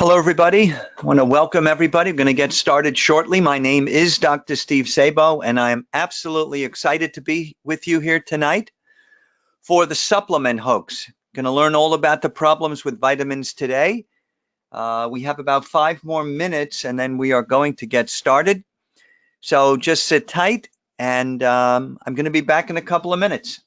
Hello, everybody. I want to welcome everybody. I'm going to get started shortly. My name is Dr. Steve Sabo, and I'm absolutely excited to be with you here tonight for the supplement hoax. Going to learn all about the problems with vitamins today. We have about 5 more minutes, and then we are going to get started. So just sit tight, and I'm going to be back in a couple of minutes.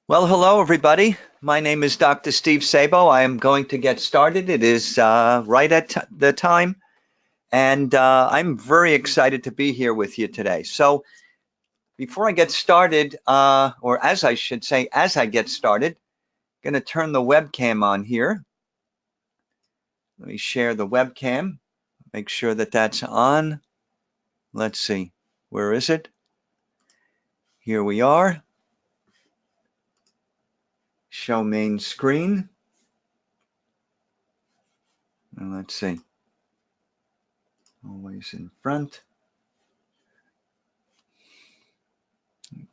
Well, hello, everybody. My name is Dr. Steve Sabo. I am going to get started. It is right at the time, and I'm very excited to be here with you today. So before I get started, or as I should say, as I get started, I'm going to turn the webcam on here. Let me share the webcam, make sure that that's on. Let's see, where is it? Here we are. Show main screen. And let's see, always in front.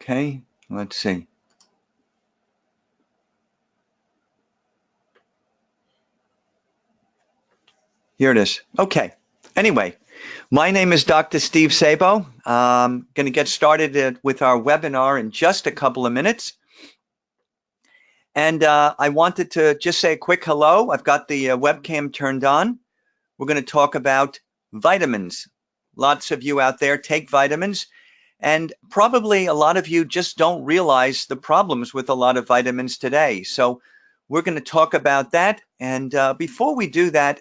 Okay, let's see. Here it is. Okay. Anyway, my name is Dr. Steve Sabo. I'm going to get started with our webinar in just a couple of minutes. And I wanted to just say a quick hello. I've got the webcam turned on. We're going to talk about vitamins. Lots of you out there take vitamins, and probably a lot of you just don't realize the problems with a lot of vitamins today. So we're going to talk about that. And before we do that,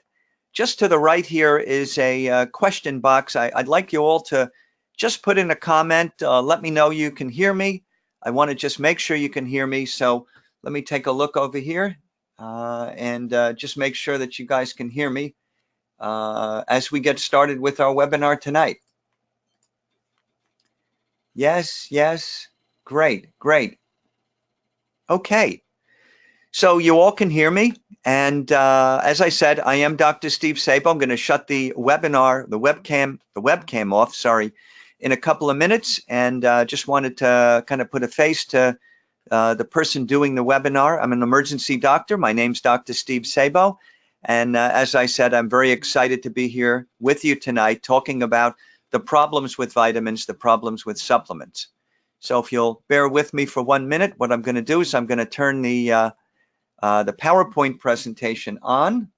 just to the right here is a question box. I'd like you all to just put in a comment. Let me know you can hear me. I want to just make sure you can hear me. So let me take a look over here and just make sure that you guys can hear me as we get started with our webinar tonight. Yes, yes, great, great. Okay, so you all can hear me. And as I said, I am Dr. Steve Sabo. I'm going to shut the webinar, the webcam off, sorry, in a couple of minutes. And just wanted to kind of put a face to the person doing the webinar. I'm an emergency doctor. My name's Dr. Steve Sabo. And as I said, I'm very excited to be here with you tonight talking about the problems with vitamins, the problems with supplements. So if you'll bear with me for 1 minute, what I'm going to do is I'm going to turn the PowerPoint presentation on.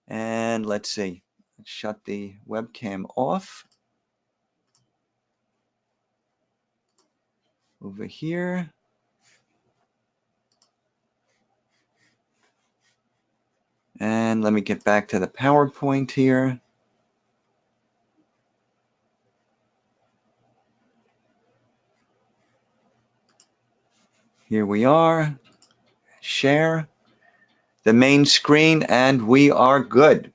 And let's see, let's shut the webcam off. Over here. And let me get back to the PowerPoint here. Here we are. Share the main screen, and we are good.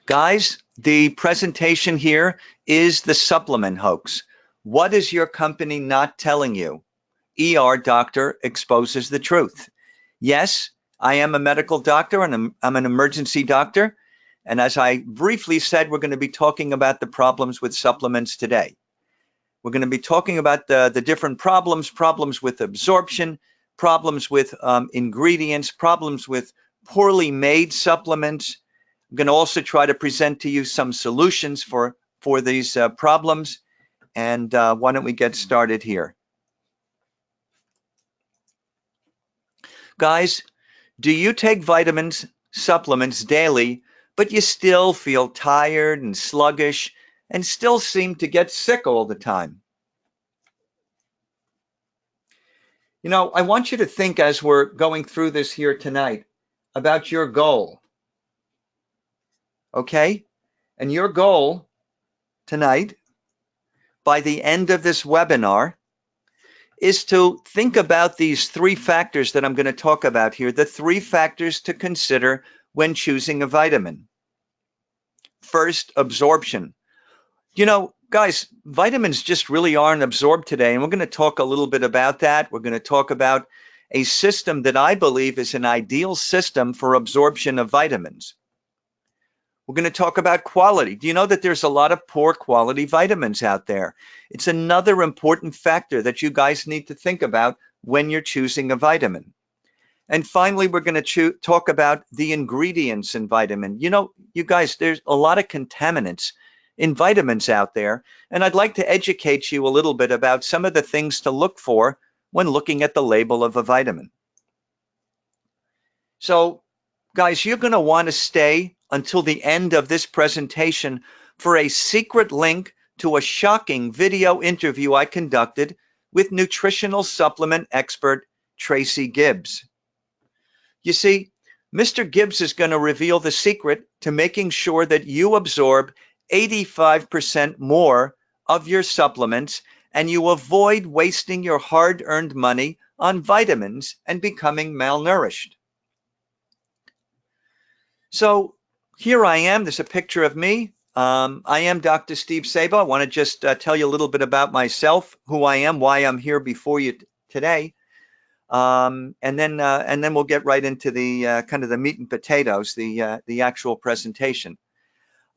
Guys, the presentation here is the supplement hoax. What is your company not telling you? ER Doctor exposes the truth. Yes, I am a medical doctor and I'm an emergency doctor. And as I briefly said, we're going to be talking about the problems with supplements today. We're going to be talking about the different problems with absorption, problems with ingredients, problems with poorly made supplements. I'm going to also try to present to you some solutions for these problems. And why don't we get started here? Guys, do you take vitamins, supplements daily, but you still feel tired and sluggish and still seem to get sick all the time? You know, I want you to think as we're going through this here tonight about your goal. Okay? And your goal tonight, by the end of this webinar, is to think about these 3 factors that I'm going to talk about here, the 3 factors to consider when choosing a vitamin. First, absorption. You know, guys, vitamins just really aren't absorbed today, and we're going to talk a little bit about that. We're going to talk about a system that I believe is an ideal system for absorption of vitamins. We're going to talk about quality. Do you know that there's a lot of poor quality vitamins out there? It's another important factor that you guys need to think about when you're choosing a vitamin. And finally, we're going to talk about the ingredients in vitamin. You know, you guys, there's a lot of contaminants in vitamins out there, and I'd like to educate you a little bit about some of the things to look for when looking at the label of a vitamin. So, guys, you're going to want to stay until the end of this presentation for a secret link to a shocking video interview I conducted with nutritional supplement expert Tracy Gibbs. You see, Mr. Gibbs is going to reveal the secret to making sure that you absorb 85% more of your supplements and you avoid wasting your hard-earned money on vitamins and becoming malnourished. So here I am. There's a picture of me. I am Dr. Steve Sabo. I want to just tell you a little bit about myself, who I am, why I'm here before you today. And then we'll get right into the kind of the meat and potatoes, the actual presentation.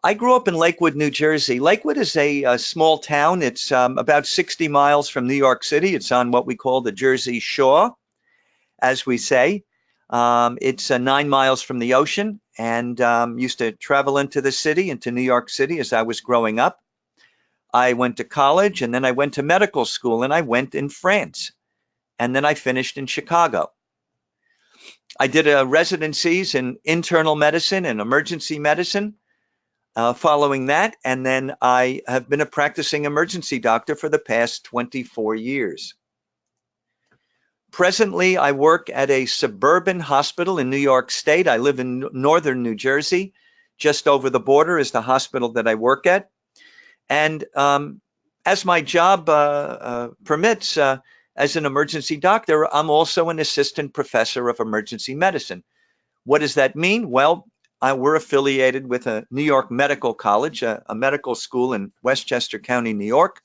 I grew up in Lakewood, New Jersey. Lakewood is a small town. It's about 60 miles from New York City. It's on what we call the Jersey Shore, as we say. It's 9 miles from the ocean, and used to travel into the city, into New York City as I was growing up. I went to college, and then I went to medical school, and I went in France, and then I finished in Chicago. I did residencies in internal medicine and emergency medicine following that, and then I have been a practicing emergency doctor for the past 24 years. Presently, I work at a suburban hospital in New York State. I live in northern New Jersey. Just over the border is the hospital that I work at. And as my job permits, as an emergency doctor, I'm also an assistant professor of emergency medicine. What does that mean? Well, we're affiliated with a New York Medical College, a medical school in Westchester County, New York,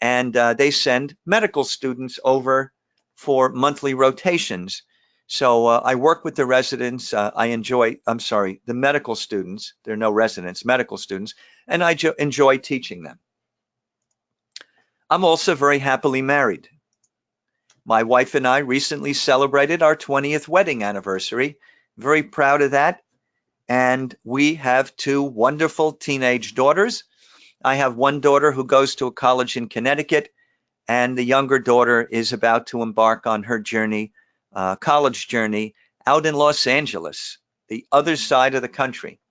and they send medical students over for monthly rotations. So I work with the residents. The medical students. There are no residents, medical students, and I enjoy teaching them. I'm also very happily married. My wife and I recently celebrated our 20th wedding anniversary. Very proud of that. And we have 2 wonderful teenage daughters. I have one daughter who goes to a college in Connecticut, and the younger daughter is about to embark on her journey, college journey, out in Los Angeles, the other side of the country.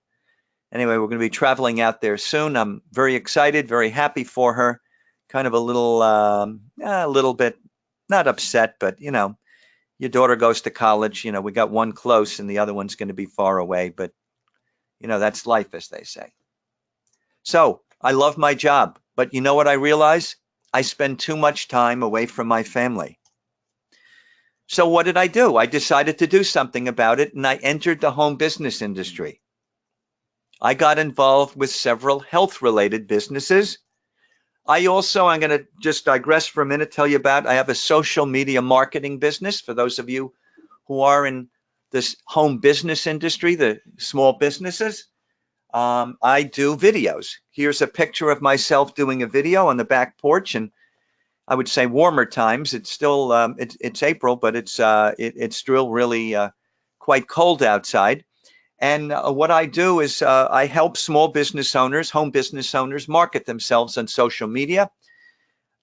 Anyway, we're going to be traveling out there soon. I'm very excited, very happy for her. Kind of a little bit, not upset, but your daughter goes to college. We got one close and the other one's going to be far away, but that's life, as they say. So I love my job, but you know what I realize? I spend too much time away from my family. So what did I do? I decided to do something about it, and I entered the home business industry. I got involved with several health-related businesses. I'm going to just digress for a minute, tell you about, I have a social media marketing business for those of you who are in this home business industry, the small businesses. I do videos. Here's a picture of myself doing a video on the back porch, and I would say warmer times. It's still it's April, but it's still really quite cold outside. And what I do is I help small business owners, home business owners, market themselves on social media.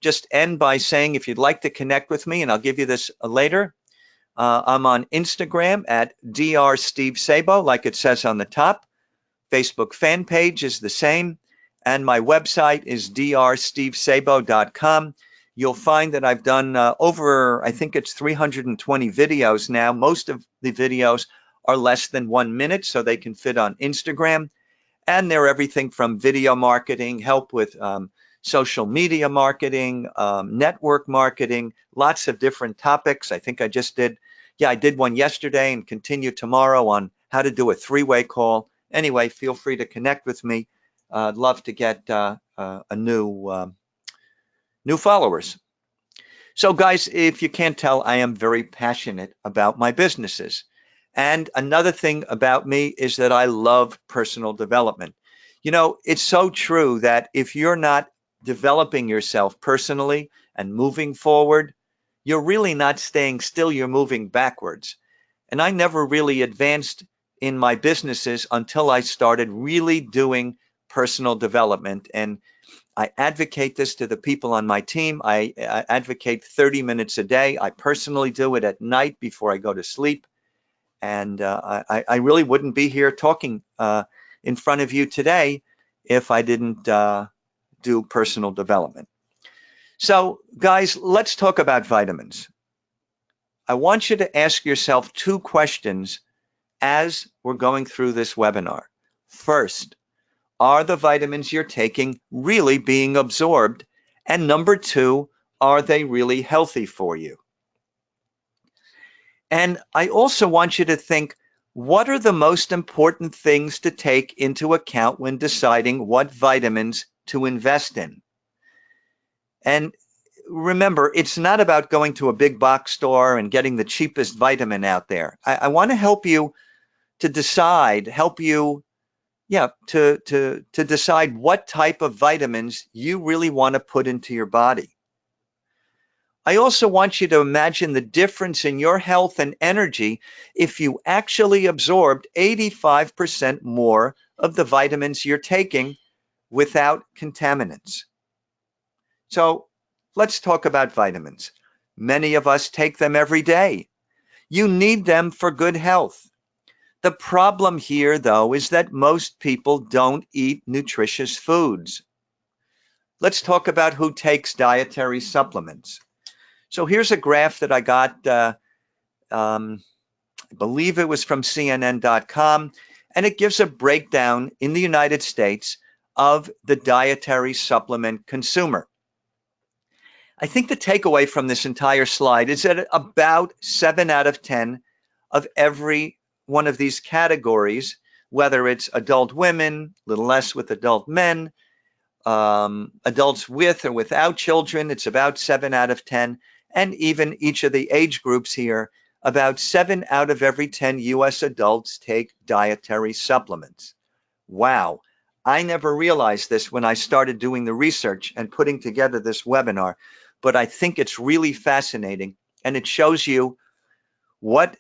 Just end by saying, if you'd like to connect with me, and I'll give you this later, I'm on Instagram at Dr. Steve Sabo, like it says on the top. Facebook fan page is the same, and my website is drstevesabo.com. You'll find that I've done over, I think it's 320 videos now. Most of the videos are less than 1 minute, so they can fit on Instagram. And they're everything from video marketing, help with social media marketing, network marketing, lots of different topics. I think I did one yesterday and continue tomorrow on how to do a 3-way call. Anyway, feel free to connect with me. I'd love to get new followers. So guys, if you can't tell, I am very passionate about my businesses. And another thing about me is that I love personal development. It's so true that if you're not developing yourself personally and moving forward, you're really not staying still, you're moving backwards. And I never really advanced in my businesses until I started really doing personal development. And I advocate this to the people on my team. I advocate 30 minutes a day. I personally do it at night before I go to sleep. And I really wouldn't be here talking in front of you today if I didn't do personal development. So guys, let's talk about vitamins. I want you to ask yourself 2 questions as we're going through this webinar. First, are the vitamins you're taking really being absorbed? And number 2, are they really healthy for you? And I also want you to think, what are the most important things to take into account when deciding what vitamins to invest in? And remember, it's not about going to a big box store and getting the cheapest vitamin out there. I want to help you to decide, to decide what type of vitamins you really want to put into your body. I also want you to imagine the difference in your health and energy if you actually absorbed 85% more of the vitamins you're taking without contaminants. So let's talk about vitamins. Many of us take them every day. You need them for good health. The problem here, though, is that most people don't eat nutritious foods. Let's talk about who takes dietary supplements. So here's a graph that I got, I believe it was from CNN.com, and it gives a breakdown in the United States of the dietary supplement consumer. I think the takeaway from this entire slide is that about 7 out of 10 of every one of these categories, whether it's adult women, a little less with adult men, adults with or without children, it's about 7 out of 10, and even each of the age groups here, about 7 out of every 10 US adults take dietary supplements. Wow, I never realized this when I started doing the research and putting together this webinar, but I think it's really fascinating, and it shows you what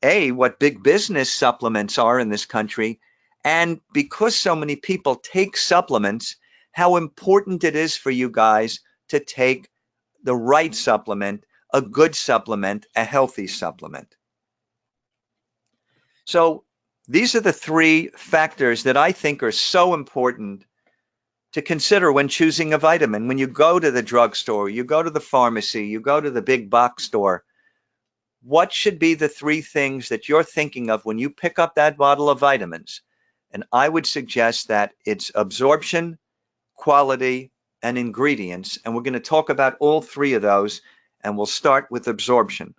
big business supplements are in this country, and because so many people take supplements, how important it is for you guys to take the right supplement, a good supplement, a healthy supplement. So these are the three factors that I think are so important to consider when choosing a vitamin. When you go to the drugstore, you go to the pharmacy, you go to the big box store, what should be the three things that you're thinking of when you pick up that bottle of vitamins? And I would suggest that it's absorption, quality, and ingredients. And we're going to talk about all three of those, and we'll start with absorption.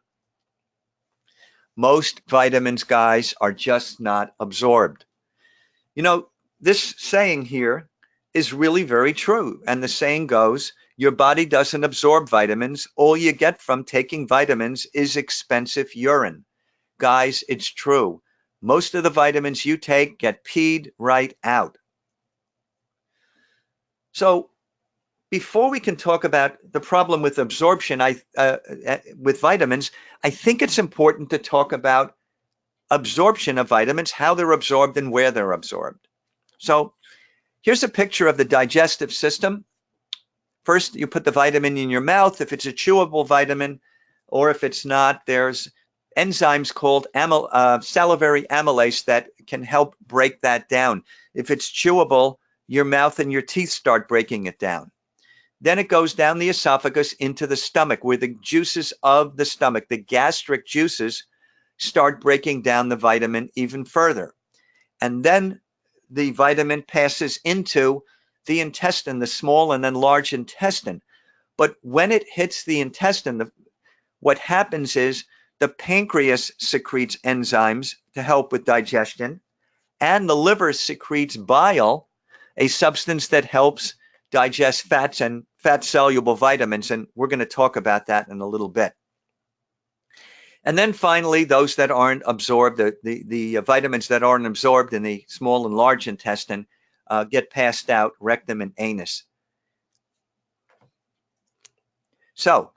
Most vitamins, guys, are just not absorbed. You know, this saying here is really very true. And the saying goes, your body doesn't absorb vitamins. All you get from taking vitamins is expensive urine. Guys, it's true. Most of the vitamins you take get peed right out. So before we can talk about the problem with absorption with vitamins, I think it's important to talk about absorption of vitamins, how they're absorbed and where they're absorbed. So here's a picture of the digestive system. First, you put the vitamin in your mouth, if it's a chewable vitamin, or if it's not, there's enzymes called salivary amylase that can help break that down. If it's chewable, your mouth and your teeth start breaking it down. Then it goes down the esophagus into the stomach, where the juices of the stomach, the gastric juices, start breaking down the vitamin even further. And then the vitamin passes into the intestine, the small and then large intestine. But when it hits the intestine, what happens is the pancreas secretes enzymes to help with digestion, and the liver secretes bile, a substance that helps digest fats and fat-soluble vitamins, and we're going to talk about that in a little bit. And then finally, those that aren't absorbed, the vitamins that aren't absorbed in the small and large intestine get passed out, rectum and anus. So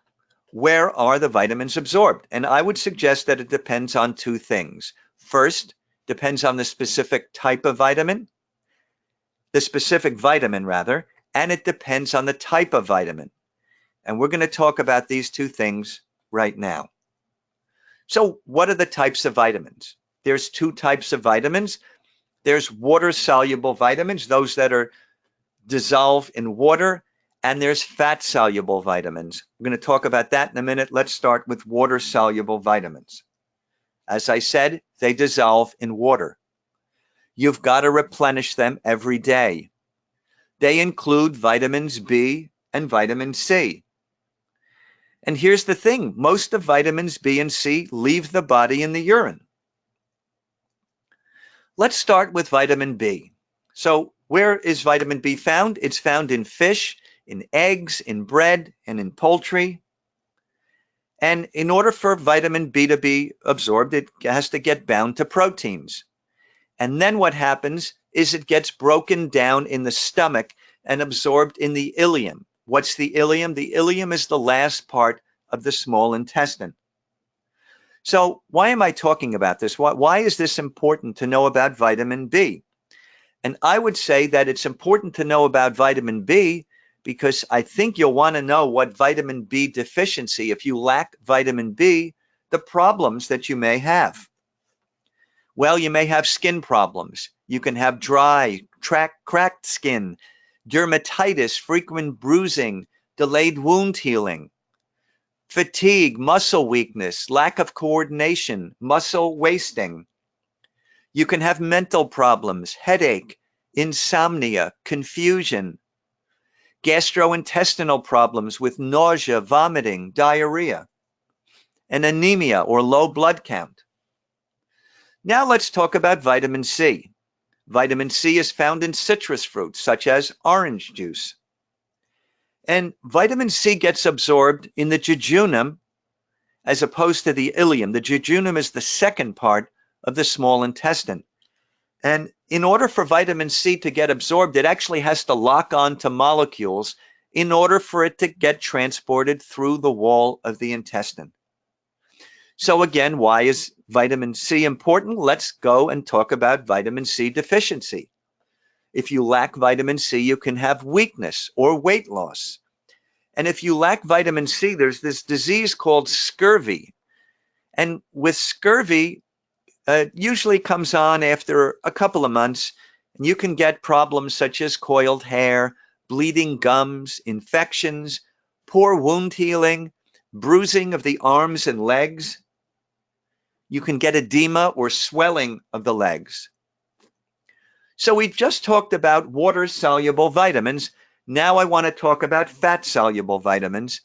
where are the vitamins absorbed? And I would suggest that it depends on two things. First, depends on the specific type of vitamin, the specific vitamin rather, and it depends on the type of vitamin. And we're going to talk about these two things right now. So what are the types of vitamins? There's two types of vitamins. There's water-soluble vitamins, those that are dissolved in water, and there's fat-soluble vitamins. We're going to talk about that in a minute. Let's start with water-soluble vitamins. As I said, they dissolve in water. You've got to replenish them every day. They include vitamins B and vitamin C. And here's the thing, most of vitamins B and C leave the body in the urine. Let's start with vitamin B. So where is vitamin B found? It's found in fish, in eggs, in bread, and in poultry. And in order for vitamin B to be absorbed, it has to get bound to proteins. And then what happens is it gets broken down in the stomach and absorbed in the ileum. What's the ileum? The ileum is the last part of the small intestine. So why am I talking about this? Why is this important to know about vitamin B? And I would say that it's important to know about vitamin B because I think you'll want to know what vitamin B deficiency, if you lack vitamin B, the problems that you may have. Well, you may have skin problems. You can have dry, cracked skin, dermatitis, frequent bruising, delayed wound healing, fatigue, muscle weakness, lack of coordination, muscle wasting. You can have mental problems, headache, insomnia, confusion, gastrointestinal problems with nausea, vomiting, diarrhea, and anemia or low blood count. Now let's talk about vitamin C. Vitamin C is found in citrus fruits such as orange juice. And vitamin C gets absorbed in the jejunum as opposed to the ileum. The jejunum is the second part of the small intestine. And in order for vitamin C to get absorbed, it actually has to lock on to molecules in order for it to get transported through the wall of the intestine. So again, why is vitamin C important? Let's go and talk about vitamin C deficiency. If you lack vitamin C, you can have weakness or weight loss. And if you lack vitamin C, there's this disease called scurvy. And with scurvy, usually comes on after a couple of months, and you can get problems such as coiled hair, bleeding gums, infections, poor wound healing, bruising of the arms and legs. You can get edema or swelling of the legs. So we've just talked about water-soluble vitamins. Now I want to talk about fat-soluble vitamins.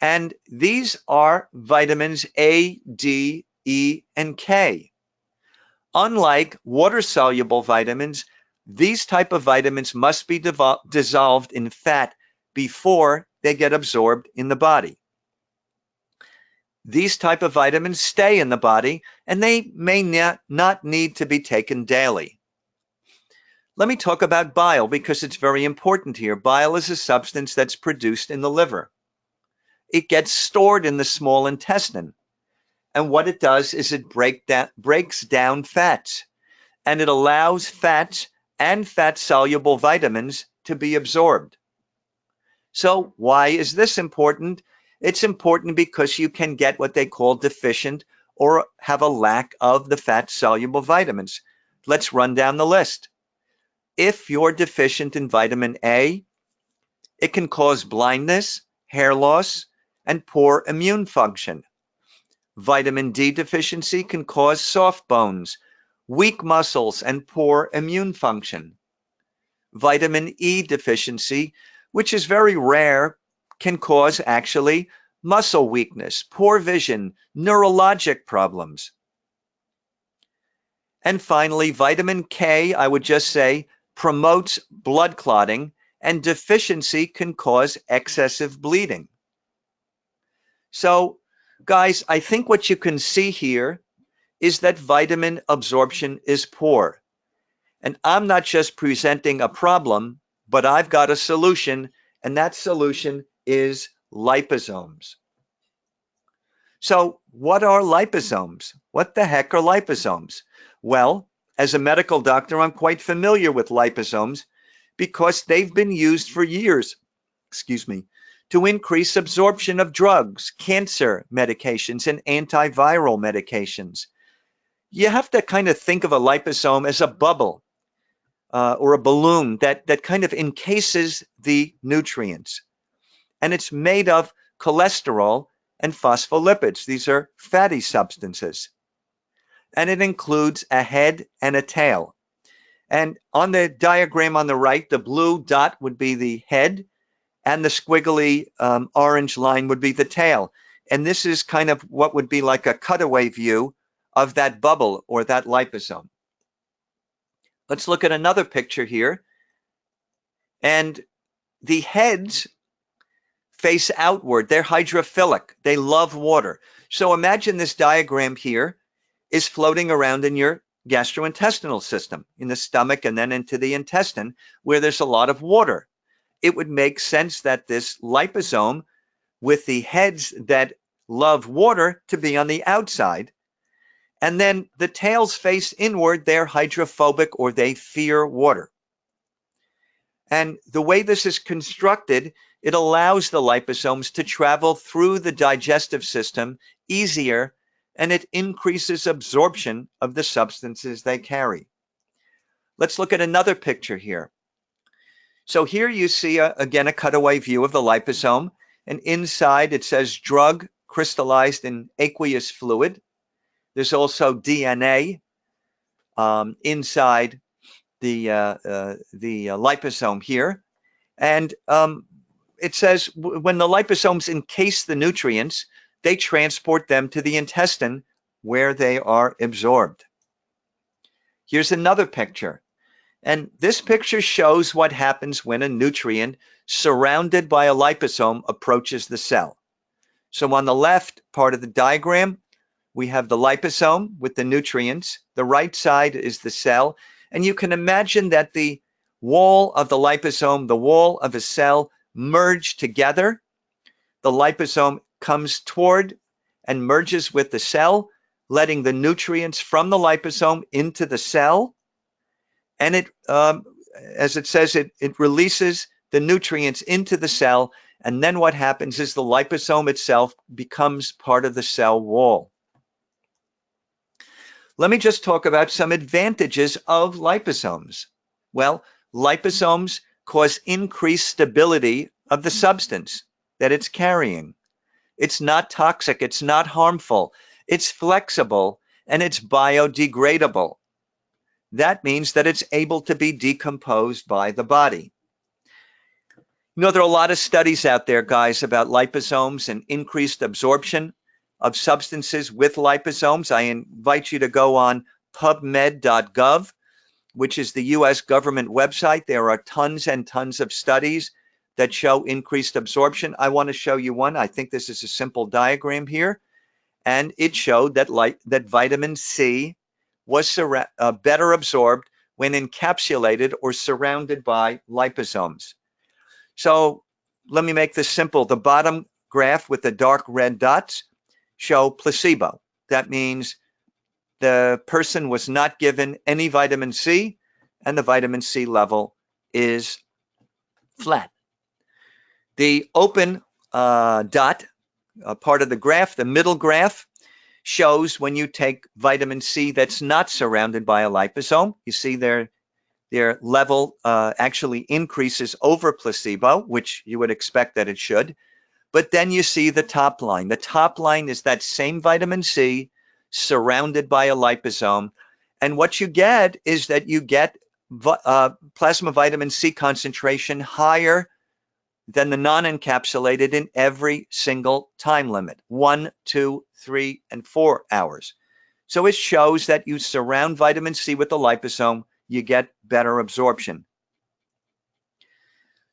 And these are vitamins A, D, E, and K. Unlike water-soluble vitamins, these type of vitamins must be dissolved in fat before they get absorbed in the body. These type of vitamins stay in the body, and they may not need to be taken daily. Let me talk about bile because it's very important here. Bile is a substance that's produced in the liver. It gets stored in the small intestine. And what it does is it breaks down fats, and it allows fats and fat-soluble vitamins to be absorbed. So why is this important? It's important because you can get what they call deficient or have a lack of the fat-soluble vitamins. Let's run down the list. If you're deficient in vitamin A, it can cause blindness, hair loss, and poor immune function. Vitamin D deficiency can cause soft bones, weak muscles, and poor immune function. Vitamin E deficiency, which is very rare, can cause actually muscle weakness, poor vision, neurologic problems. And finally, vitamin K, I would just say, promotes blood clotting, and deficiency can cause excessive bleeding. So, guys, I think what you can see here is that vitamin absorption is poor. And I'm not just presenting a problem, but I've got a solution, and that solution is liposomes. So what are liposomes? What the heck are liposomes? Well, as a medical doctor, I'm quite familiar with liposomes because they've been used for years, to increase absorption of drugs, cancer medications, and antiviral medications. You have to kind of think of a liposome as a bubble or a balloon that kind of encases the nutrients. And it's made of cholesterol and phospholipids. These are fatty substances. And it includes a head and a tail. And on the diagram on the right, the blue dot would be the head, and the squiggly orange line would be the tail. And this is kind of what would be like a cutaway view of that bubble or that liposome. Let's look at another picture here. And the heads face outward. They're hydrophilic. They love water. So imagine this diagram here is floating around in your gastrointestinal system, in the stomach and then into the intestine, where there's a lot of water. It would make sense that this liposome with the heads that love water to be on the outside. And then the tails face inward, they're hydrophobic or they fear water. And the way this is constructed, it allows the liposomes to travel through the digestive system easier, and it increases absorption of the substances they carry. Let's look at another picture here. So here you see, again, a cutaway view of the liposome, and inside it says drug crystallized in aqueous fluid. There's also DNA inside the liposome here. And it says when the liposomes encase the nutrients, they transport them to the intestine where they are absorbed. Here's another picture. And this picture shows what happens when a nutrient surrounded by a liposome approaches the cell. So on the left part of the diagram, we have the liposome with the nutrients. The right side is the cell. And you can imagine that the wall of the liposome, the wall of a cell, merge together. The liposome comes toward and merges with the cell, letting the nutrients from the liposome into the cell. And it, as it says, it releases the nutrients into the cell. And then what happens is the liposome itself becomes part of the cell wall. Let me just talk about some advantages of liposomes. Well, liposomes cause increased stability of the substance that it's carrying. It's not toxic, it's not harmful, it's flexible, and it's biodegradable. That means that it's able to be decomposed by the body. You know, there are a lot of studies out there, guys, about liposomes and increased absorption of substances with liposomes. I invite you to go on pubmed.gov, which is the US government website. There are tons and tons of studies that show increased absorption. I want to show you one. I think this is a simple diagram here. And it showed that vitamin C was better absorbed when encapsulated or surrounded by liposomes. So let me make this simple. The bottom graph with the dark red dots show placebo. That means the person was not given any vitamin C, and the vitamin C level is flat. The open dot, part of the graph, the middle graph, shows when you take vitamin C that's not surrounded by a liposome. You see their level actually increases over placebo, which you would expect that it should. But then you see the top line. The top line is that same vitamin C surrounded by a liposome. And what you get is that you get plasma vitamin C concentration higher than the non-encapsulated in every single time limit, 1, 2, 3, and 4 hours. So it shows that you surround vitamin C with the liposome, you get better absorption.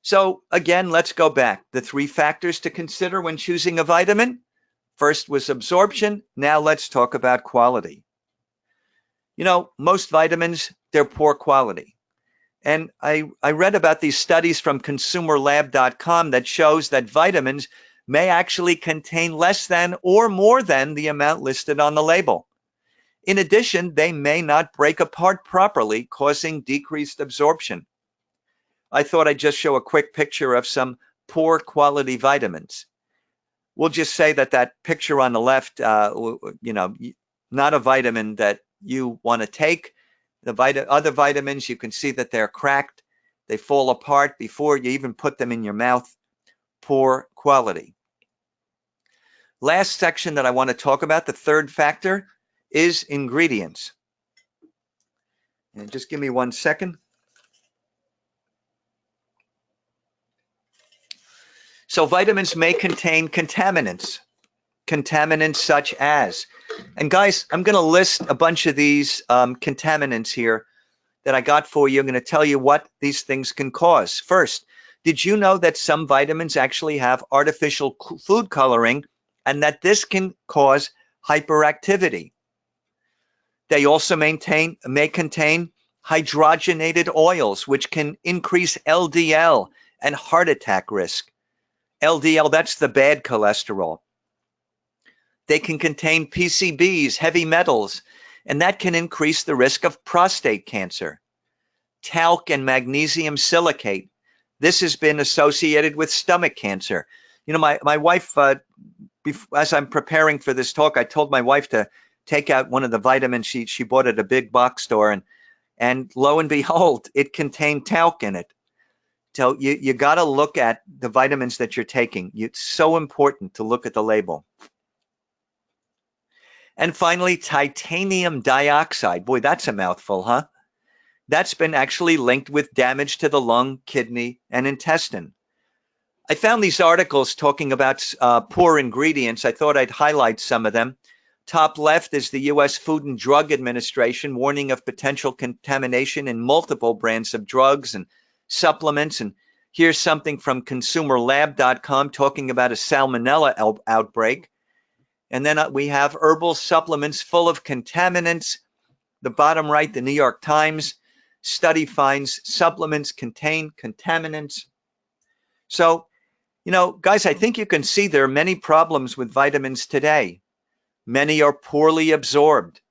So again, let's go back. The 3 factors to consider when choosing a vitamin. First was absorption. Now let's talk about quality. You know, most vitamins, they're poor quality. And I read about these studies from consumerlab.com that shows that vitamins may actually contain less than or more than the amount listed on the label. In addition, they may not break apart properly, causing decreased absorption. I thought I'd just show a quick picture of some poor quality vitamins. We'll just say that picture on the left, you know, not a vitamin that you want to take. The other vitamins, you can see that they're cracked. They fall apart before you even put them in your mouth. Poor quality. Last section that I want to talk about, the 3rd factor, is ingredients. And just give me 1 second. So vitamins may contain contaminants such as, and guys, I'm going to list a bunch of these contaminants here that I got for you. I'm going to tell you what these things can cause. First, did you know that some vitamins actually have artificial food coloring and that this can cause hyperactivity? They also may contain hydrogenated oils, which can increase LDL and heart attack risk. LDL, that's the bad cholesterol. They can contain PCBs, heavy metals, and that can increase the risk of prostate cancer. Talc and magnesium silicate. This has been associated with stomach cancer. You know, my wife, as I'm preparing for this talk, I told my wife to take out one of the vitamins she bought at a big box store, and lo and behold, it contained talc in it. So you got to look at the vitamins that you're taking. It's so important to look at the label. And finally, titanium dioxide. Boy, that's a mouthful, huh? That's been actually linked with damage to the lung, kidney, and intestine. I found these articles talking about poor ingredients. I thought I'd highlight some of them. Top left is the U.S. Food and Drug Administration warning of potential contamination in multiple brands of drugs and supplements. And here's something from ConsumerLab.com talking about a salmonella outbreak. And then we have herbal supplements full of contaminants. The bottom right, the New York Times study finds supplements contain contaminants. So, you know, guys, I think you can see there are many problems with vitamins today. Many are poorly absorbed.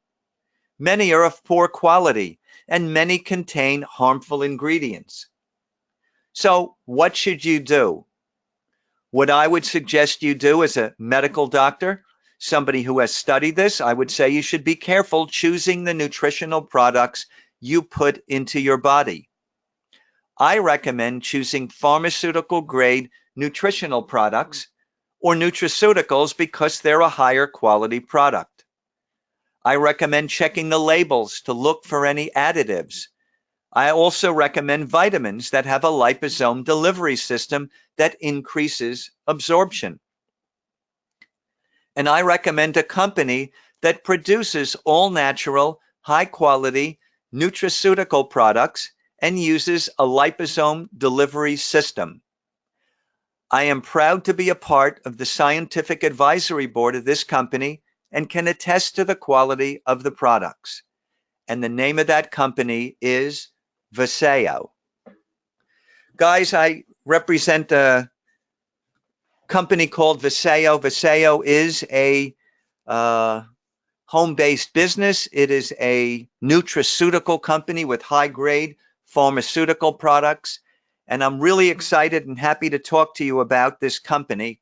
Many are of poor quality, and many contain harmful ingredients. So what should you do? What I would suggest you do as a medical doctor, somebody who has studied this, I would say you should be careful choosing the nutritional products you put into your body. I recommend choosing pharmaceutical grade nutritional products or nutraceuticals because they're a higher quality product. I recommend checking the labels to look for any additives. I also recommend vitamins that have a liposome delivery system that increases absorption. And I recommend a company that produces all natural, high quality nutraceutical products and uses a liposome delivery system. I am proud to be a part of the scientific advisory board of this company and can attest to the quality of the products. And the name of that company is Viseo. Guys, I represent a company called Viseo. Viseo is a home-based business. It is a nutraceutical company with high-grade pharmaceutical products. And I'm really excited and happy to talk to you about this company.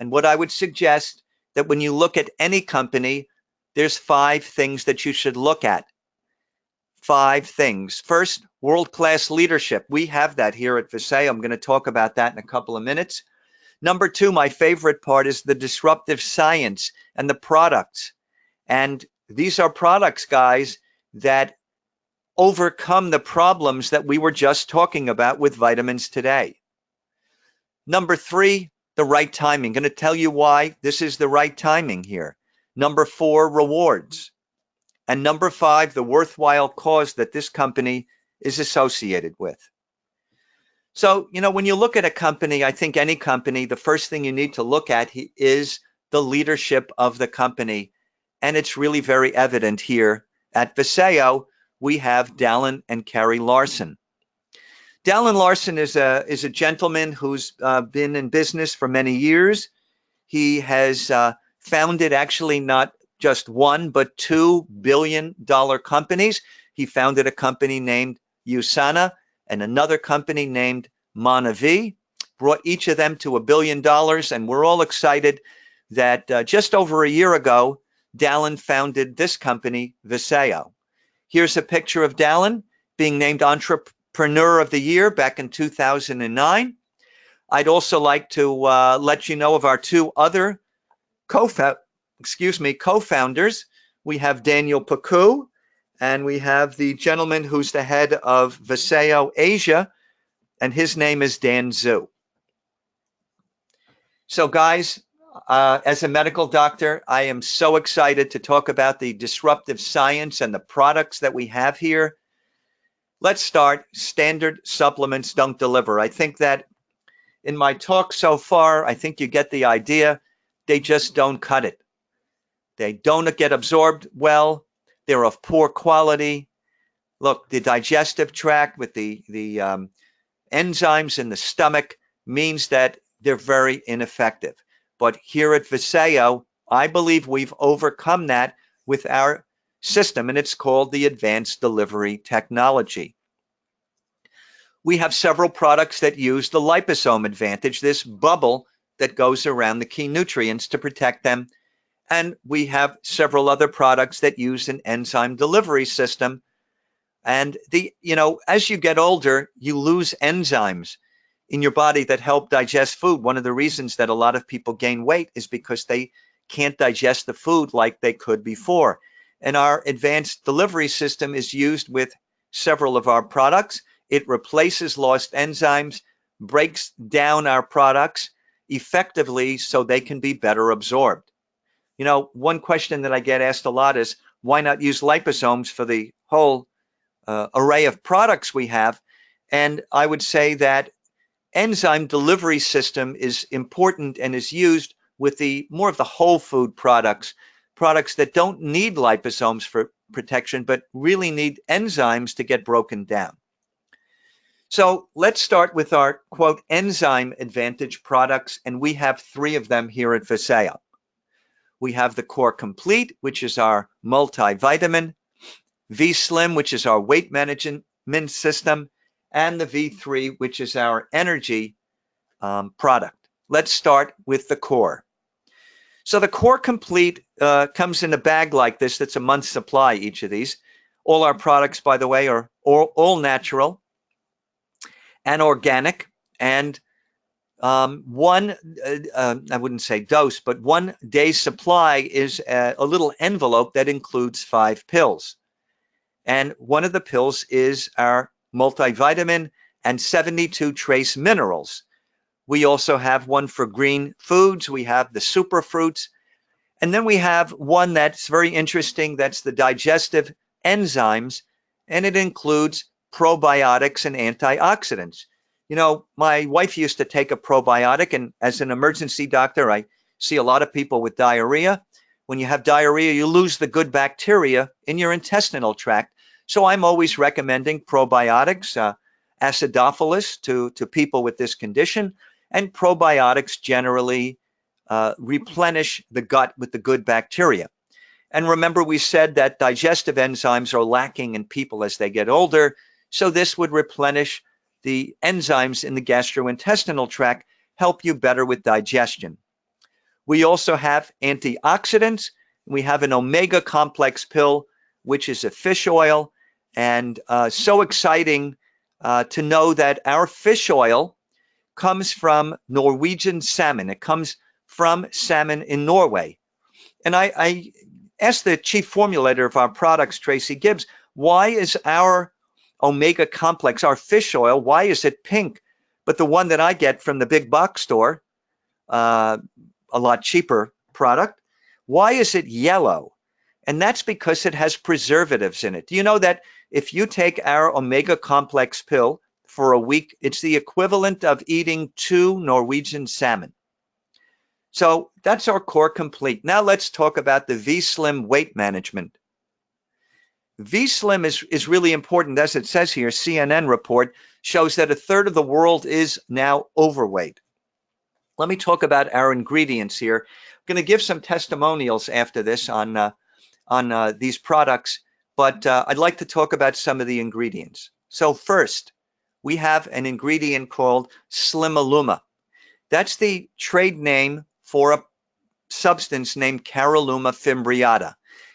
And what I would suggest that when you look at any company, there's 5 things that you should look at. 5 things. First, world-class leadership. We have that here at Viseo. I'm going to talk about that in a couple of minutes. Number 2, my favorite part is the disruptive science and the products. And these are products, guys, that overcome the problems that we were just talking about with vitamins today. Number 3, the right timing. I'm going to tell you why this is the right timing here. Number 4, rewards. And number 5, the worthwhile cause that this company is associated with. So, you know, when you look at a company, I think any company, the first thing you need to look at is the leadership of the company. And it's really very evident here at Viseo. We have Dallin and Carrie Larson. Dallin Larson is a gentleman who's been in business for many years. He has founded actually not just one, but $2 billion companies. He founded a company named USANA and another company named Monavie, brought each of them to $1 billion. And we're all excited that just over a year ago, Dallin founded this company, Viseo. Here's a picture of Dallin being named Entrepreneur of the Year back in 2009. I'd also like to let you know of our 2 other co-founders. We have Daniel Pacu, and we have the gentleman who's the head of Viseo Asia, and his name is Dan Zhu. So guys, as a medical doctor, I am so excited to talk about the disruptive science and the products that we have here. Let's start. Standard supplements don't deliver. I think that in my talk so far, I think you get the idea. They just don't cut it. They don't get absorbed well. They're of poor quality. Look, the digestive tract with the enzymes in the stomach means that they're very ineffective. But here at Viseo, I believe we've overcome that with our system, and it's called the Advanced Delivery Technology. We have several products that use the liposome advantage, this bubble that goes around the key nutrients to protect them. And we have several other products that use an enzyme delivery system. And as you get older, you lose enzymes in your body that help digest food. One of the reasons that a lot of people gain weight is because they can't digest the food like they could before. And our advanced delivery system is used with several of our products. It replaces lost enzymes, breaks down our products effectively so they can be better absorbed. One question that I get asked a lot is, why not use liposomes for the whole array of products we have? And I would say that enzyme delivery system is important and is used with the more of the whole food products that don't need liposomes for protection, but really need enzymes to get broken down. So let's start with our, quote, enzyme advantage products, and we have 3 of them here at Viseo. We have the Core Complete, which is our multivitamin, V-Slim, which is our weight management system, and the V3, which is our energy product. Let's start with the Core. So the Core Complete comes in a bag like this. That's a month's supply, each of these. All our products, by the way, are all natural and organic, and one, I wouldn't say dose, but 1 day's supply is a little envelope that includes 5 pills. And one of the pills is our multivitamin and 72 trace minerals. We also have one for green foods. We have the super fruits. And then we have one that's very interesting. That's the digestive enzymes, and it includes probiotics and antioxidants. My wife used to take a probiotic, and as an emergency doctor, I see a lot of people with diarrhea. When you have diarrhea, you lose the good bacteria in your intestinal tract. So I'm always recommending probiotics, acidophilus to people with this condition, and probiotics generally replenish the gut with the good bacteria. And remember, we said that digestive enzymes are lacking in people as they get older, so this would replenish the enzymes in the gastrointestinal tract, help you better with digestion. We also have antioxidants. We have an omega complex pill, which is a fish oil, and so exciting to know that our fish oil comes from Norwegian salmon. It comes from salmon in Norway. And I asked the chief formulator of our products, Tracy Gibbs, why is our omega complex, our fish oil, why is it pink? But the one that I get from the big box store, a lot cheaper product, why is it yellow? And that's because it has preservatives in it. Do you know that if you take our omega complex pill for a week, it's the equivalent of eating 2 Norwegian salmon? So that's our Core Complete. Now let's talk about the V-Slim weight management. V-Slim is really important. As it says here, CNN report shows that 1/3 of the world is now overweight. Let me talk about our ingredients here. I'm going to give some testimonials after this on these products, but I'd like to talk about some of the ingredients. So first, we have an ingredient called Slimaluma. That's the trade name for a substance named Caralluma fimbriata.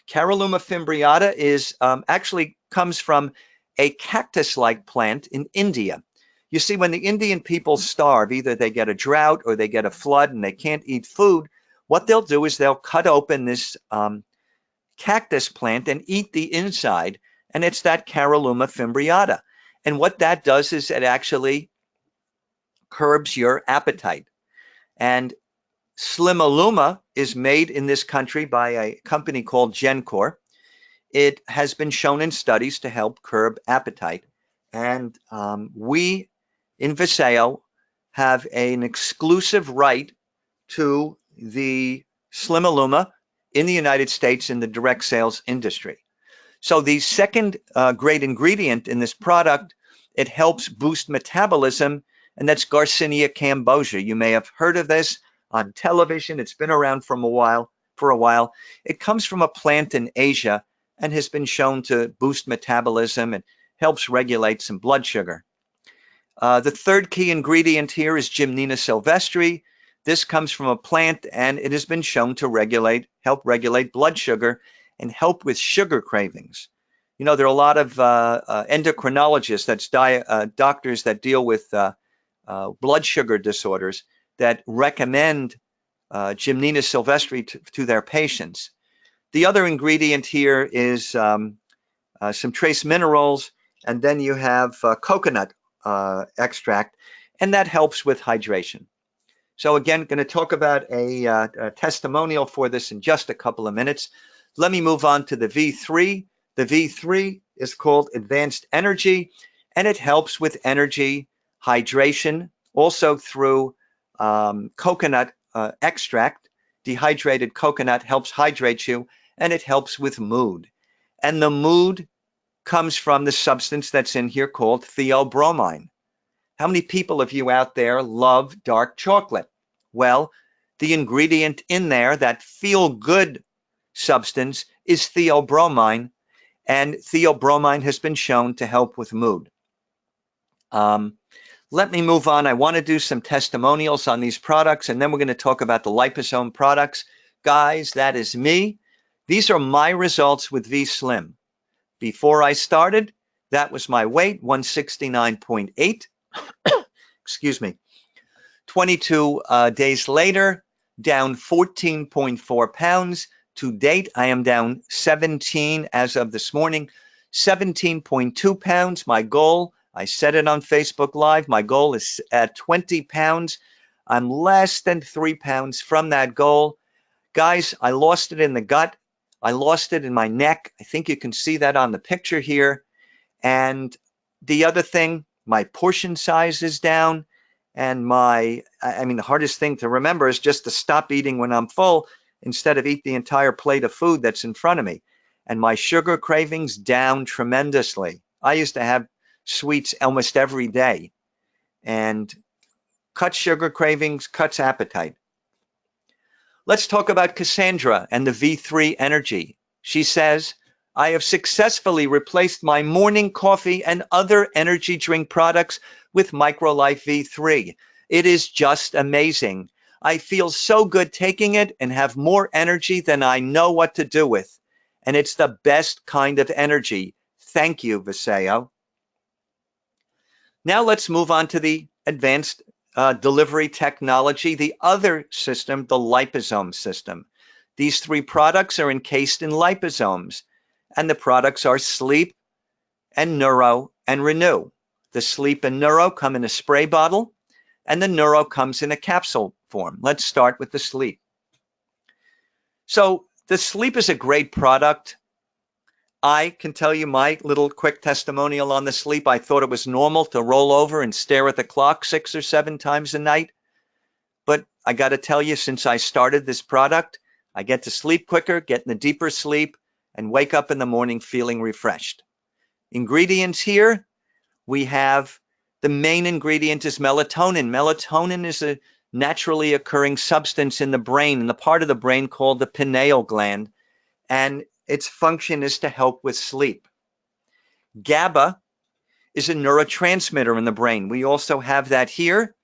Caralluma fimbriata is actually comes from a cactus-like plant in India. You see, when the Indian people starve, either they get a drought or they get a flood and they can't eat food, what they'll do is they'll cut open this cactus plant and eat the inside, and it's that Caralluma fimbriata. And what that does is it actually curbs your appetite. And Slimaluma is made in this country by a company called Gencor. It has been shown in studies to help curb appetite. And we in Viseo have an exclusive right to the Slimaluma in the United States in the direct sales industry. So the second great ingredient in this product, it helps boost metabolism, and that's Garcinia cambogia. You may have heard of this on television. It's been around for a while. for a while. It comes from a plant in Asia and has been shown to boost metabolism and helps regulate some blood sugar. The third key ingredient here is Gymnema sylvestre. This comes from a plant and it has been shown to help regulate blood sugar and help with sugar cravings. You know, there are a lot of endocrinologists, that's doctors that deal with blood sugar disorders, that recommend Gymnema sylvestre to their patients. The other ingredient here is some trace minerals, and then you have coconut extract, and that helps with hydration. So again, going to talk about a testimonial for this in just a couple of minutes. Let me move on to the V3. The V3 is called Advanced Energy, and it helps with energy, hydration, also through coconut extract. Dehydrated coconut helps hydrate you, and it helps with mood. And the mood comes from the substance that's in here called theobromine. How many people of you out there love dark chocolate? Well, the ingredient in there, that feel-good substance, is theobromine, and theobromine has been shown to help with mood. Let me move on. I want to do some testimonials on these products, and then we're going to talk about the liposome products. Guys, that is me. These are my results with V-Slim. Before I started, that was my weight, 169.8. Excuse me. 22 days later, down 14.4 pounds. To date, I am down 17 as of this morning, 17.2 pounds. My goal, I said it on Facebook Live, my goal is at 20 pounds. I'm less than 3 pounds from that goal. Guys, I lost it in the gut. I lost it in my neck. I think you can see that on the picture here. And the other thing, my portion size is down. And the hardest thing to remember is just to stop eating when I'm full instead of eat the entire plate of food that's in front of me. And my sugar cravings down tremendously. I used to have sweets almost every day. And cuts sugar cravings, cuts appetite. Let's talk about Cassandra and the V3 Energy. She says, I have successfully replaced my morning coffee and other energy drink products with MicroLife V3. It is just amazing. I feel so good taking it and have more energy than I know what to do with. And it's the best kind of energy. Thank you, Viseo. Now let's move on to the advanced delivery technology, the other system, the liposome system. These three products are encased in liposomes, and the products are Sleep and Neuro and Renew. The Sleep and Neuro come in a spray bottle, and the Neuro comes in a capsule form. Let's start with the Sleep. So the Sleep is a great product. I can tell you my little quick testimonial on the Sleep. I thought it was normal to roll over and stare at the clock 6 or 7 times a night. But I got to tell you, since I started this product, I get to sleep quicker, get in a deeper sleep, and wake up in the morning feeling refreshed. Ingredients here, we have the main ingredient is melatonin. Melatonin is a naturally occurring substance in the brain, in the part of the brain called the pineal gland, and its function is to help with sleep. GABA is a neurotransmitter in the brain. We also have that here.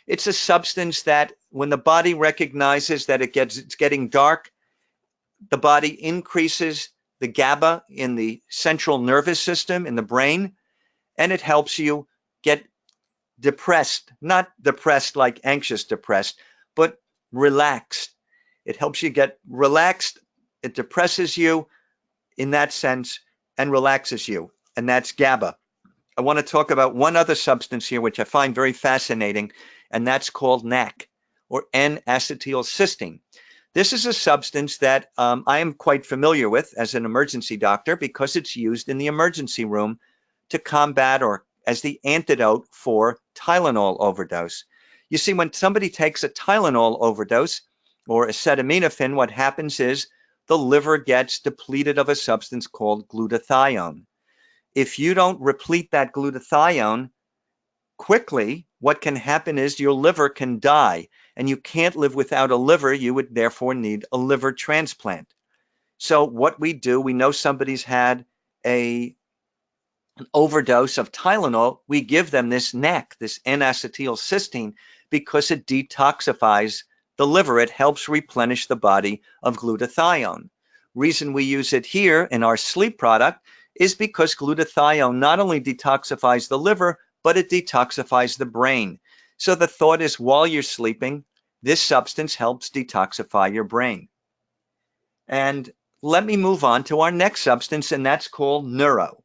It's a substance that when the body recognizes that it's getting dark, the body increases the GABA in the central nervous system in the brain, and it helps you get depressed, not depressed like anxious depressed, but relaxed. It helps you get relaxed. It depresses you in that sense and relaxes you, and that's GABA. I want to talk about one other substance here, which I find very fascinating, and that's called NAC, or N-acetylcysteine. This is a substance that I am quite familiar with as an emergency doctor because it's used in the emergency room to combat or as the antidote for Tylenol overdose. You see, when somebody takes a Tylenol overdose or acetaminophen, what happens is the liver gets depleted of a substance called glutathione. If you don't replete that glutathione quickly, what can happen is your liver can die, and you can't live without a liver. You would therefore need a liver transplant. So what we do, we know somebody's had an overdose of Tylenol. We give them this NAC, this N-acetylcysteine, because it detoxifies the liver. It helps replenish the body of glutathione. Reason we use it here in our sleep product is because glutathione not only detoxifies the liver, but it detoxifies the brain. So the thought is, while you're sleeping, this substance helps detoxify your brain. And let me move on to our next substance, and that's called Neuro.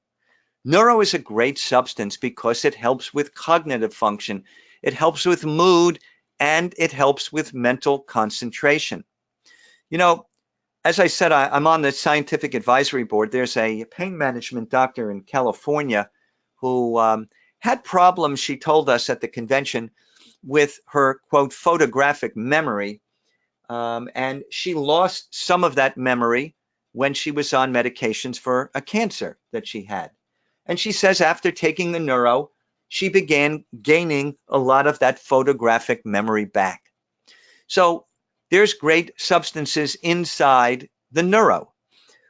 Neuro is a great substance because it helps with cognitive function, it helps with mood, and it helps with mental concentration. You know, as I said, I'm on the scientific advisory board. There's a pain management doctor in California who had problems, she told us at the convention, with her, quote, photographic memory. And she lost some of that memory when she was on medications for a cancer that she had. And she says after taking the Neuro, she began gaining a lot of that photographic memory back. So there's great substances inside the Neuro.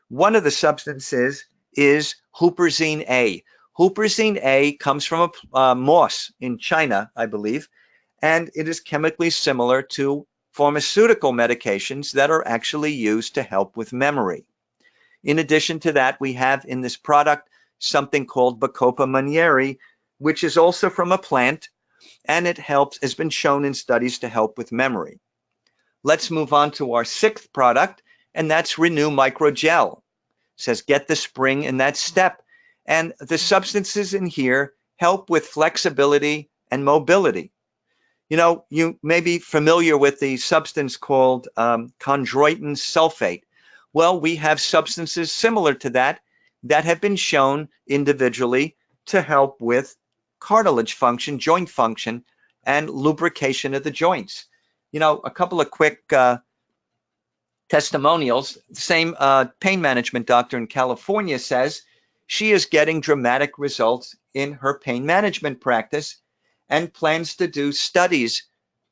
One of the substances is Huperzine A. Huperzine A comes from a moss in China, I believe, and it is chemically similar to pharmaceutical medications that are actually used to help with memory. In addition to that, we have in this product something called Bacopa monnieri, which is also from a plant, and it has been shown in studies to help with memory. Let's move on to our sixth product, and that's Renew Microgel. It says get the spring in that step. And the substances in here help with flexibility and mobility. You know, you may be familiar with the substance called chondroitin sulfate. Well, we have substances similar to that that have been shown individually to help with cartilage function, joint function, and lubrication of the joints. You know, a couple of quick testimonials. The same pain management doctor in California says she is getting dramatic results in her pain management practice and plans to do studies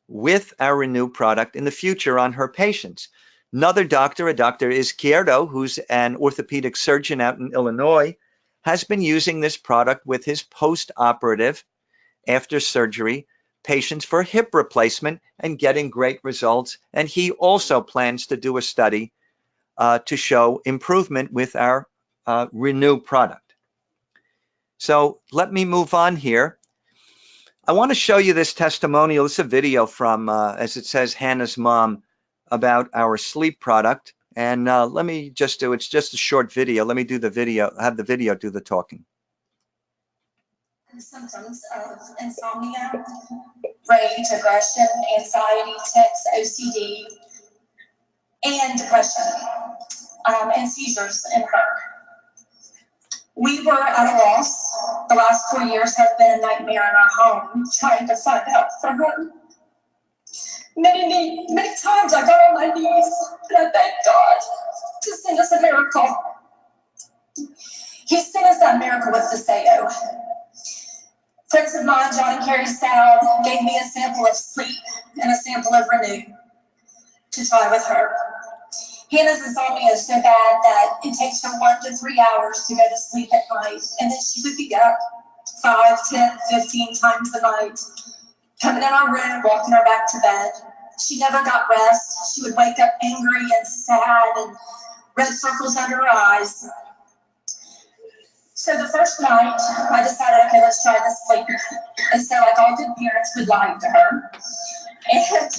with our Renew product in the future on her patients. Another doctor, a Dr. Izquierdo, who's an orthopedic surgeon out in Illinois, has been using this product with his post-operative, after surgery, patients for hip replacement and getting great results. And he also plans to do a study to show improvement with our Renew product. So let me move on here. I want to show you this testimonial. This is a video from, as it says, Hannah's mom about our sleep product. And let me just it's just a short video. Let me do the video, have the video do the talking. Symptoms of insomnia, rage, aggression, anxiety, tics, OCD, and depression, and seizures in her. We were at a loss. The last 4 years have been a nightmare in our home, trying to find out for her. Many times I got on my knees and I begged God to send us a miracle. He sent us that miracle with DeSeo. Friends of mine, John and Carrie Stout, gave me a sample of sleep and a sample of Renew to try with her. Hannah's insomnia is so bad that it takes her 1 to 3 hours to go to sleep at night, and then she would be up 5, 10, 15 times a night, coming in our room, walking her back to bed. She never got rest. She would wake up angry and sad and red circles under her eyes. So the first night, I decided, okay, let's try the sleep. And so, like all good parents, we lied to her. And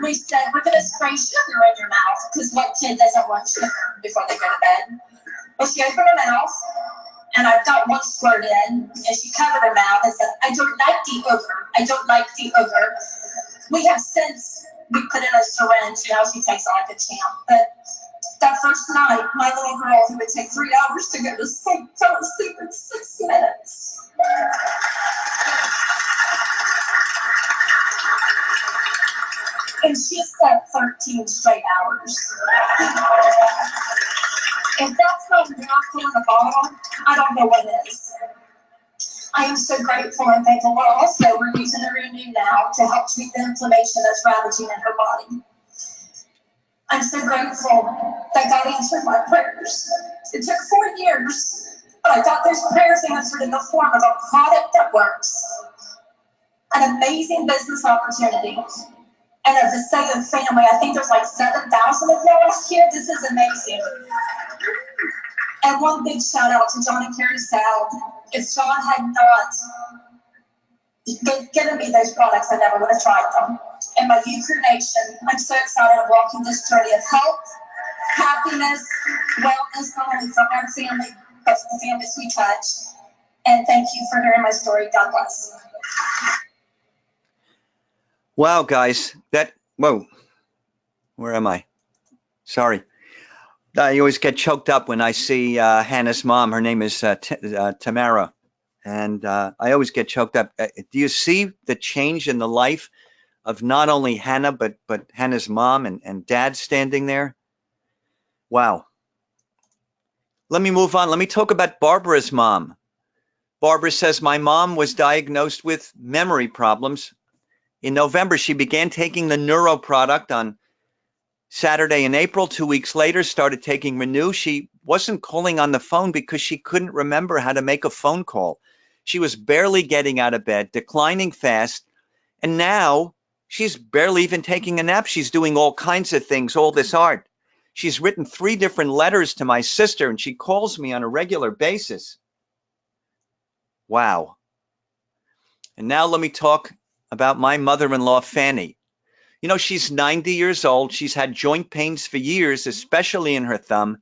we said, we're going to spray sugar in your mouth, because what kid doesn't want sugar before they go to bed? Well, she opened her mouth, and I got one squirt in, and she covered her mouth and said, I don't like the ogre. I don't like the ogre. We have since, we put in a syringe, now she takes it like a champ. But that first night, my little girl, who would take 3 hours to go to sleep, fell asleep in 6 minutes. And she slept 13 straight hours. If that's not a miracle in a bottle, I don't know what is. I am so grateful and thankful. But also, we're using the Renew now to help treat the inflammation that's ravaging in her body. I'm so grateful that God answered my prayers. It took 4 years, but I got those prayers answered in the form of a product that works, an amazing business opportunity, and a Viseo family. I think there's like 7,000 of y'all last year. This is amazing. And one big shout out to John and Carrie Sal. If John had not given me those products, I never would have tried them. And my Crew Nation, I'm so excited of walking this journey of health, happiness, wellness, not only for our family, but for the families we touch. And thank you for hearing my story. God bless. Wow, guys, whoa, where am I? Sorry. I always get choked up when I see Hannah's mom. Her name is Tamara. And I always get choked up. Do you see the change in the life of not only Hannah, but Hannah's mom and dad standing there? Wow. Let me move on. Let me talk about Barbara's mom. Barbara says, my mom was diagnosed with memory problems. In November, she began taking the Neuro product on Saturday in April. 2 weeks later, started taking Renew. She wasn't calling on the phone because she couldn't remember how to make a phone call. She was barely getting out of bed, declining fast, and now she's barely even taking a nap. She's doing all kinds of things, all this art. She's written 3 different letters to my sister, and she calls me on a regular basis. Wow. And now let me talk about my mother-in-law, Fanny. You know, she's 90 years old. She's had joint pains for years, especially in her thumb.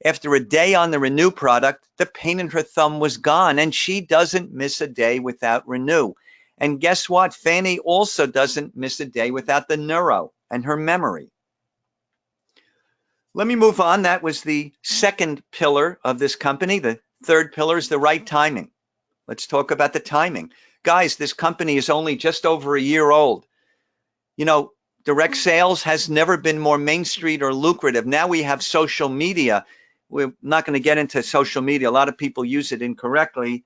After a day on the Renew product, the pain in her thumb was gone, and she doesn't miss a day without Renew. And guess what? Fanny also doesn't miss a day without the Neuro and her memory. Let me move on. That was the second pillar of this company. The third pillar is the right timing. Let's talk about the timing. Guys, this company is only just over a year old. You know, direct sales has never been more Main Street or lucrative. Now we have social media. We're not going to get into social media. A lot of people use it incorrectly.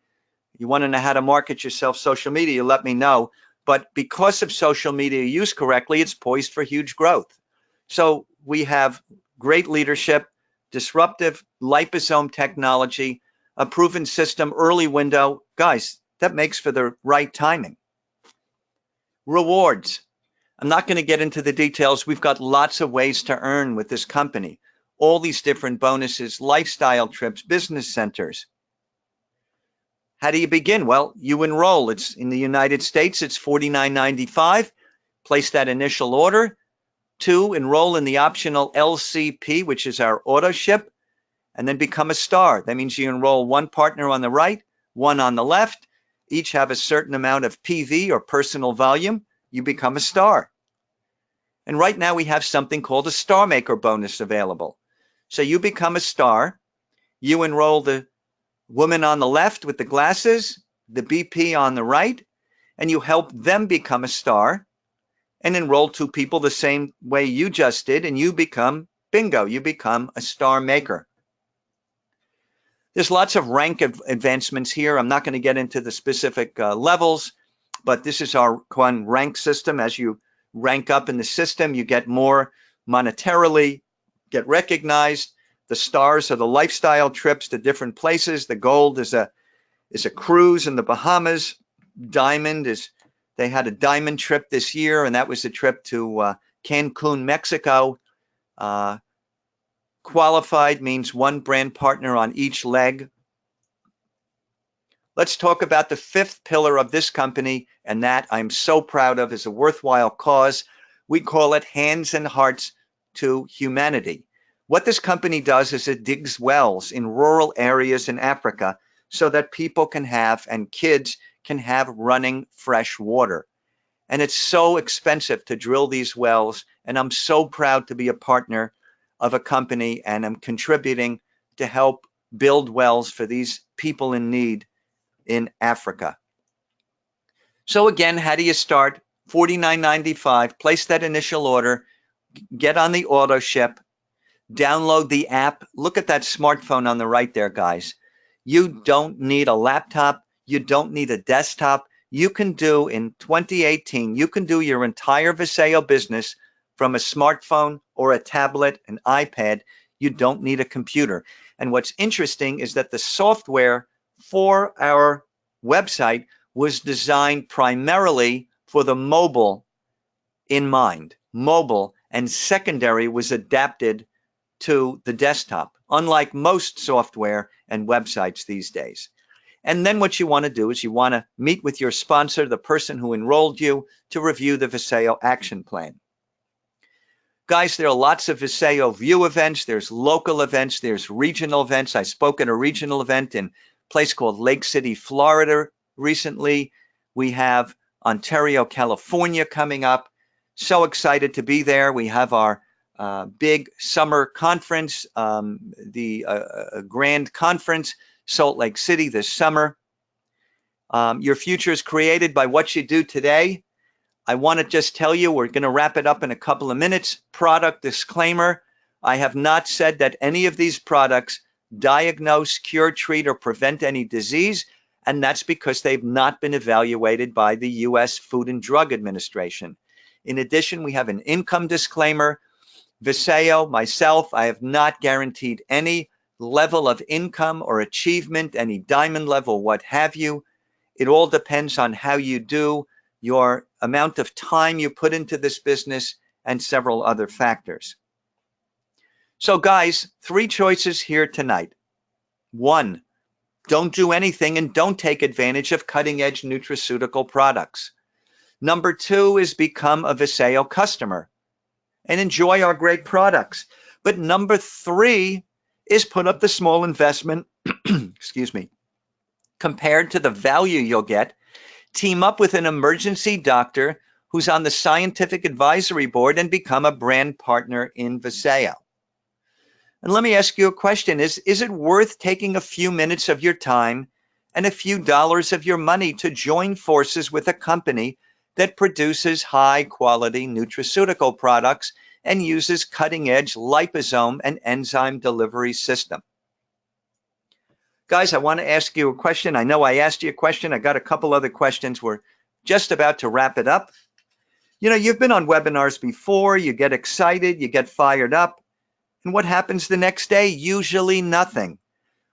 You want to know how to market yourself, social media, you let me know. But because of social media used correctly, it's poised for huge growth. So we have great leadership, disruptive liposome technology, a proven system, early window. Guys, that makes for the right timing. Rewards. I'm not going to get into the details. We've got lots of ways to earn with this company. All these different bonuses, lifestyle trips, business centers. How do you begin? Well, you enroll. It's in the United States, it's $49.95. Place that initial order. 2, enroll in the optional LCP, which is our auto ship, and then become a star. That means you enroll 1 partner on the right, 1 on the left. Each have a certain amount of PV or personal volume. You become a star. And right now we have something called a Star Maker bonus available. So you become a star. You enroll the woman on the left with the glasses, the BP on the right, and you help them become a star and enroll 2 people the same way you just did, and you become bingo. You become a Star Maker. There's lots of rank advancements here. I'm not going to get into the specific levels, but this is our one rank system. As you rank up in the system, you get more monetarily, get recognized. The stars are the lifestyle trips to different places. The gold is a cruise in the Bahamas. Diamond is, they had a diamond trip this year, and that was a trip to Cancun, Mexico. Qualified means 1 brand partner on each leg. Let's talk about the 5th pillar of this company, and that I'm so proud of, is a worthwhile cause. We call it Hands and Hearts to Humanity. What this company does is it digs wells in rural areas in Africa so that people can have, and kids can have, running fresh water. And it's so expensive to drill these wells, and I'm so proud to be a partner of a company, and I'm contributing to help build wells for these people in need in Africa. So again, how do you start? $49.95, place that initial order, get on the auto ship, download the app. Look at that smartphone on the right there, guys. You don't need a laptop. You don't need a desktop. You can do in 2018, you can do your entire Viseo business from a smartphone or a tablet, an iPad. You don't need a computer. And what's interesting is that the software for our website was designed primarily for the mobile in mind. Mobile and secondary was adapted to the desktop, unlike most software and websites these days. And then what you want to do is you want to meet with your sponsor, the person who enrolled you, to review the Viseo action plan. Guys, there are lots of Viseo View events. There's local events. There's regional events. I spoke at a regional event in a place called Lake City, Florida recently. We have Ontario, California coming up. So excited to be there. We have our big summer conference, the grand conference, Salt Lake City this summer. Your future is created by what you do today. I want to just tell you, we're going to wrap it up in a couple of minutes. Product disclaimer. I have not said that any of these products diagnose, cure, treat, or prevent any disease, and that's because they've not been evaluated by the U.S. Food and Drug Administration. In addition, we have an income disclaimer. Viseo, myself, I have not guaranteed any level of income or achievement, any diamond level, what have you. It all depends on how you do, your amount of time you put into this business, and several other factors. So guys, 3 choices here tonight. 1, don't do anything and don't take advantage of cutting-edge nutraceutical products. Number 2 is become a Viseo customer and enjoy our great products. But number 3 is put up the small investment, excuse me, compared to the value you'll get. Team up with an emergency doctor who's on the scientific advisory board and become a brand partner in Viseo. And let me ask you a question. Is it worth taking a few minutes of your time and a few dollars of your money to join forces with a company that produces high quality nutraceutical products and uses cutting edge liposome and enzyme delivery system? Guys, I want to ask you a question. I know I asked you a question. I got a couple other questions. We're just about to wrap it up. You know, you've been on webinars before. You get excited, you get fired up. And what happens the next day? Usually nothing.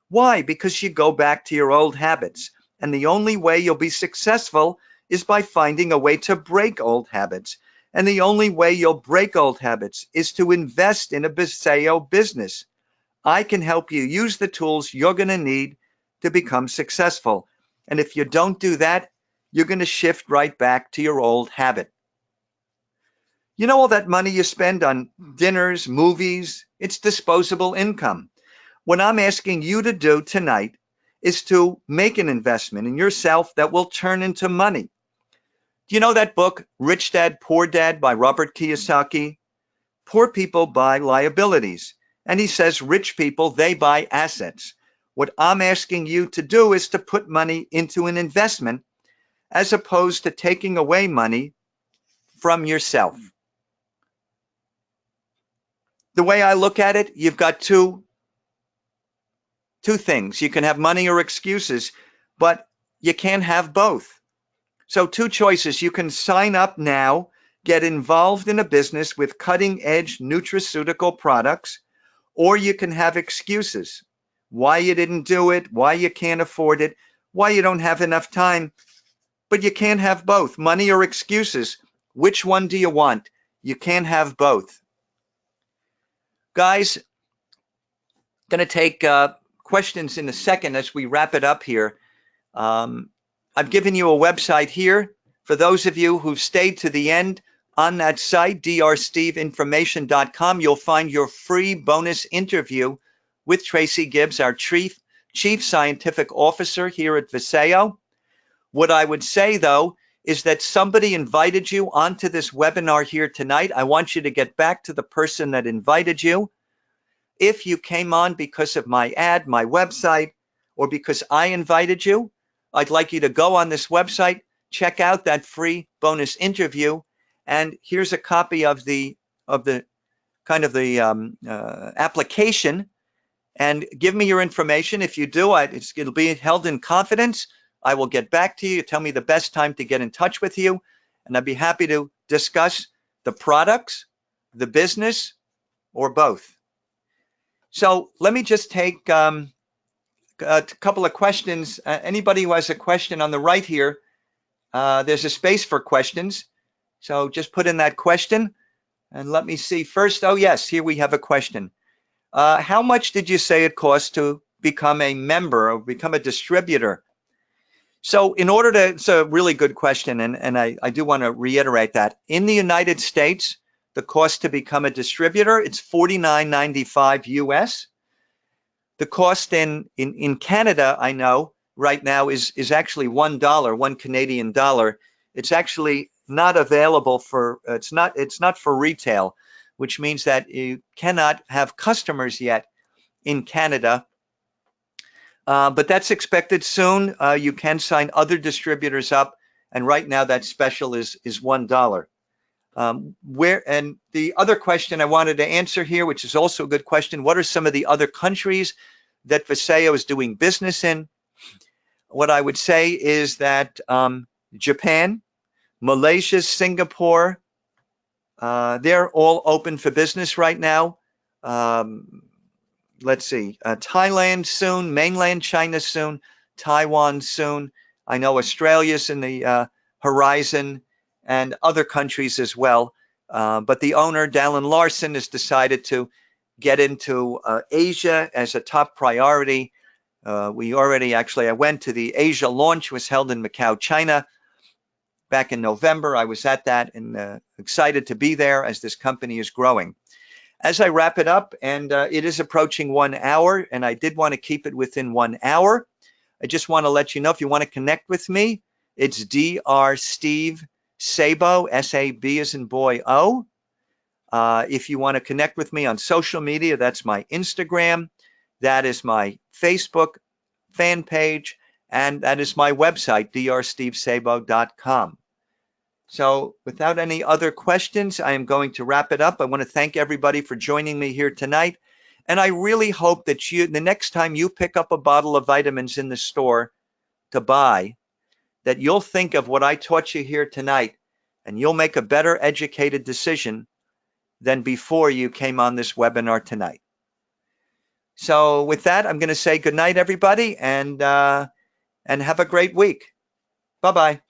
Why? Because you go back to your old habits. And the only way you'll be successful is by finding a way to break old habits. And the only way you'll break old habits is to invest in a Viseo business. I can help you use the tools you're going to need to become successful. And if you don't do that, you're going to shift right back to your old habit. You know all that money you spend on dinners, movies, it's disposable income. What I'm asking you to do tonight is to make an investment in yourself that will turn into money. Do you know that book, Rich Dad, Poor Dad by Robert Kiyosaki? Poor people buy liabilities. And he says rich people, they buy assets. What I'm asking you to do is to put money into an investment as opposed to taking away money from yourself. The way I look at it, you've got two things. You can have money or excuses, but you can't have both. So 2 choices. You can sign up now, get involved in a business with cutting-edge nutraceutical products, or you can have excuses. Why you didn't do it, why you can't afford it, why you don't have enough time. But you can't have both, money or excuses. Which one do you want? You can't have both. Guys, going to take questions in a second as we wrap it up here. I've given you a website here. For those of you who've stayed to the end, on that site, drsteveinformation.com, you'll find your free bonus interview with Tracy Gibbs, our Chief Scientific Officer here at Viseo. What I would say, though, is that somebody invited you onto this webinar here tonight. I want you to get back to the person that invited you. If you came on because of my ad, my website, or because I invited you, I'd like you to go on this website, check out that free bonus interview, and here's a copy of the application, and give me your information. If you do, it'll be held in confidence. I will get back to you. Tell me the best time to get in touch with you, and I'd be happy to discuss the products, the business, or both. So let me just take a couple of questions. Anybody who has a question on the right here, there's a space for questions. So just put in that question and let me see first. Oh, yes, here we have a question. How much did you say it costs to become a member or become a distributor? So in order to, it's a really good question, and I do want to reiterate that. In the United States, the cost to become a distributor, it's $49.95 US. The cost in Canada, I know, right now is actually $1, $1 CAD. It's actually not available for, it's not for retail, which means that you cannot have customers yet in Canada. But that's expected soon. You can sign other distributors up, and right now that special is $1. And the other question I wanted to answer here, which is also a good question, what are some of the other countries that Viseo is doing business in? What I would say is that Japan, Malaysia, Singapore, they're all open for business right now. Let's see, Thailand soon, mainland China soon, Taiwan soon. I know Australia's in the horizon and other countries as well. But the owner, Dallin Larson, has decided to get into Asia as a top priority. I went to the Asia launch, was held in Macau, China back in November. I was at that and excited to be there as this company is growing. As I wrap it up, and it is approaching 1 hour, and I did want to keep it within 1 hour. I just want to let you know, if you want to connect with me, it's Dr. Steve Sabo, S-A-B as in boy, O. If you want to connect with me on social media, that's my Instagram, that is my Facebook fan page, and that is my website, drstevesabo.com. So without any other questions, I am going to wrap it up. I want to thank everybody for joining me here tonight. And I really hope that the next time you pick up a bottle of vitamins in the store to buy, that you'll think of what I taught you here tonight, and you'll make a better educated decision than before you came on this webinar tonight. So with that, I'm going to say good night, everybody, and have a great week. Bye-bye.